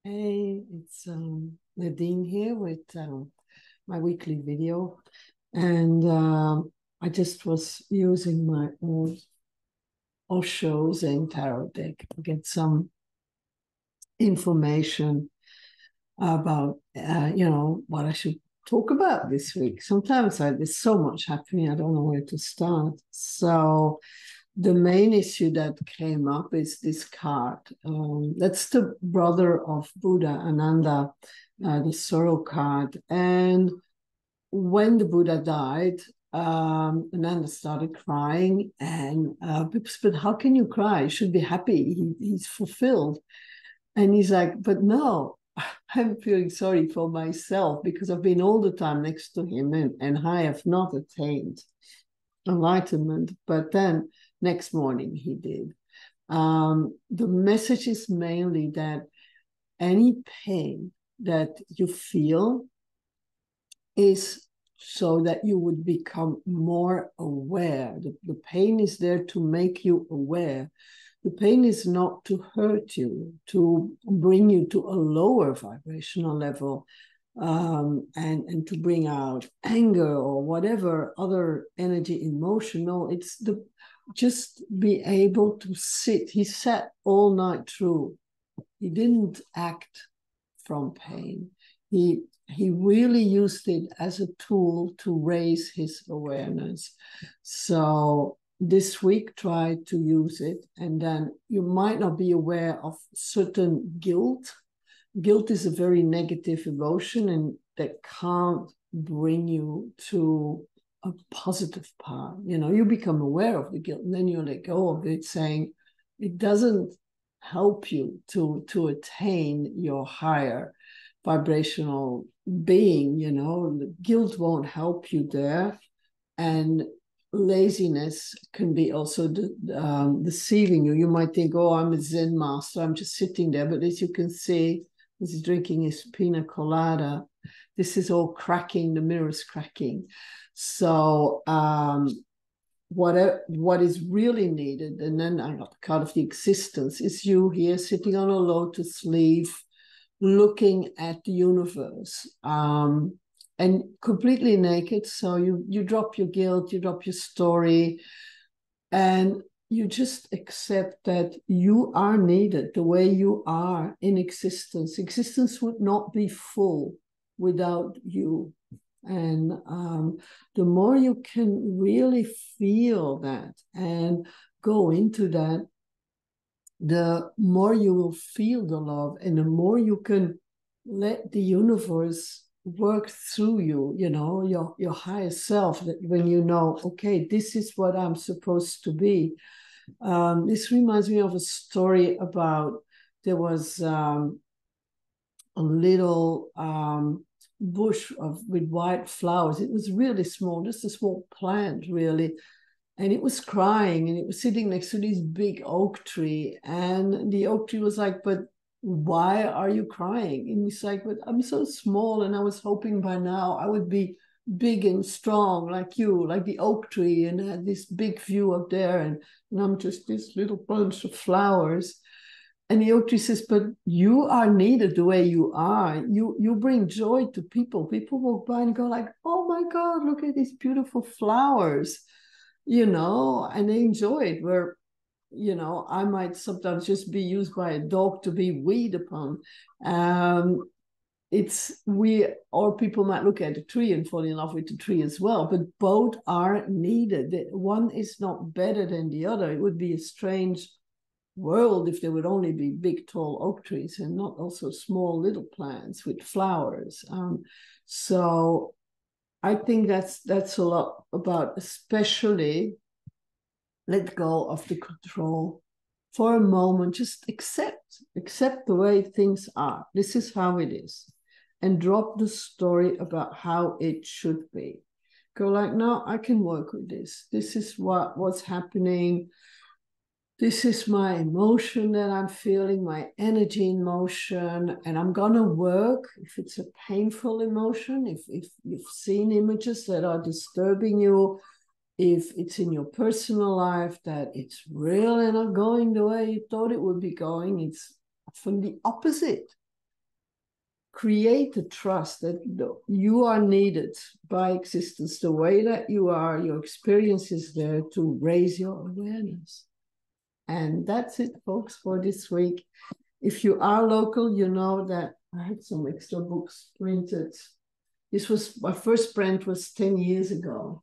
Hey, it's Nadine here with my weekly video, and I just was using my old OSHO Zen Tarot deck to get some information about what I should talk about this week. Sometimes there's so much happening, I don't know where to start. So the main issue that came up is this card. That's the brother of Buddha, Ananda, the sorrow card. And when the Buddha died, Ananda started crying, and people said, "But how can you cry? You should be happy. He's fulfilled." And he's like, "But no, I'm feeling sorry for myself because I've been all the time next to him, and I have not attained enlightenment." But then next morning he did. The message is mainly that any pain that you feel is so that you would become more aware. The pain is there to make you aware. The pain is not to hurt you, to bring you to a lower vibrational level, and to bring out anger or whatever other energy, emotional. It's just be able to sit. He sat all night through. He didn't act from pain. He really used it as a tool to raise his awareness. So this week, try to use it, and then you might not be aware of certain guilt. Guilt is a very negative emotion, and that can't bring you to a positive part. You become aware of the guilt, and then you let go of it, saying it doesn't help you to attain your higher vibrational being. The guilt won't help you there, and laziness can be also deceiving you. You might think, "Oh, I'm a Zen master, I'm just sitting there," but as you can see, he's drinking his pina colada. This is all cracking, the mirror's cracking. So what is really needed, and then I got the card of the existence, is you here sitting on a lotus leaf, looking at the universe, and completely naked. So you drop your guilt, you drop your story, and you just accept that you are needed the way you are in existence. Existence would not be full without you. And the more you can really feel that and go into that, the more you will feel the love, and the more you can let the universe work through you, your higher self, that when you know, okay, this is what I'm supposed to be. This reminds me of a story about, there was a little bush with white flowers. It was really small, just a small plant, really. And it was crying, and it was sitting next to this big oak tree. And the oak tree was like, "But why are you crying?" And he's like, "But I'm so small, and I was hoping by now I would be big and strong like you, like the oak tree, and had this big view up there. And I'm just this little bunch of flowers." And the oak tree says, "But you are needed the way you are. You bring joy to people. People walk by and go like, 'Oh my God, look at these beautiful flowers,' and they enjoy it. Where, I might sometimes just be used by a dog to be weed upon. Or people might look at a tree and fall in love with the tree as well, but both are needed. One is not better than the other. It would be a strange world if there would only be big, tall oak trees and not also small little plants with flowers. So I think that's a lot about, especially, let go of the control for a moment. Just accept the way things are. This is how it is, and drop the story about how it should be. Go like, "No, I can work with this. This is what's happening. This is my emotion that I'm feeling, my energy in motion, and I'm going to work." If it's a painful emotion, if you've seen images that are disturbing you, if it's in your personal life that it's really not going the way you thought it would be going, it's often the opposite. create the trust that you are needed by existence, the way that you are, your experience is there to raise your awareness. And that's it, folks, for this week. If you are local, you know that I had some extra books printed. This was, my first print was 10 years ago.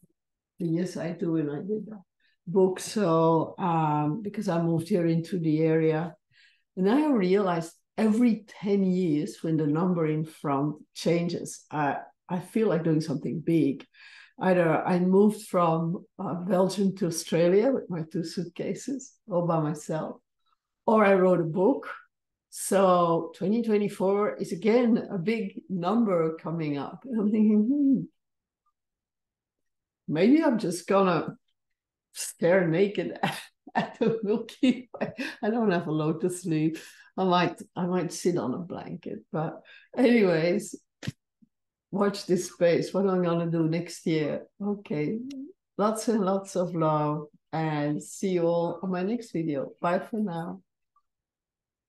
Yes, I do, and I did that book. So, because I moved here into the area, and I realized every 10 years when the number in front changes, I feel like doing something big. Either I moved from Belgium to Australia with my 2 suitcases all by myself, or I wrote a book. So 2024 is again a big number coming up. And I'm thinking, maybe I'm just gonna stare naked at the Milky Way. I don't have a lotus leaf. I might sit on a blanket. But anyways, watch this space. What am I gonna do next year? Okay. Lots and lots of love, and see you all on my next video. Bye for now.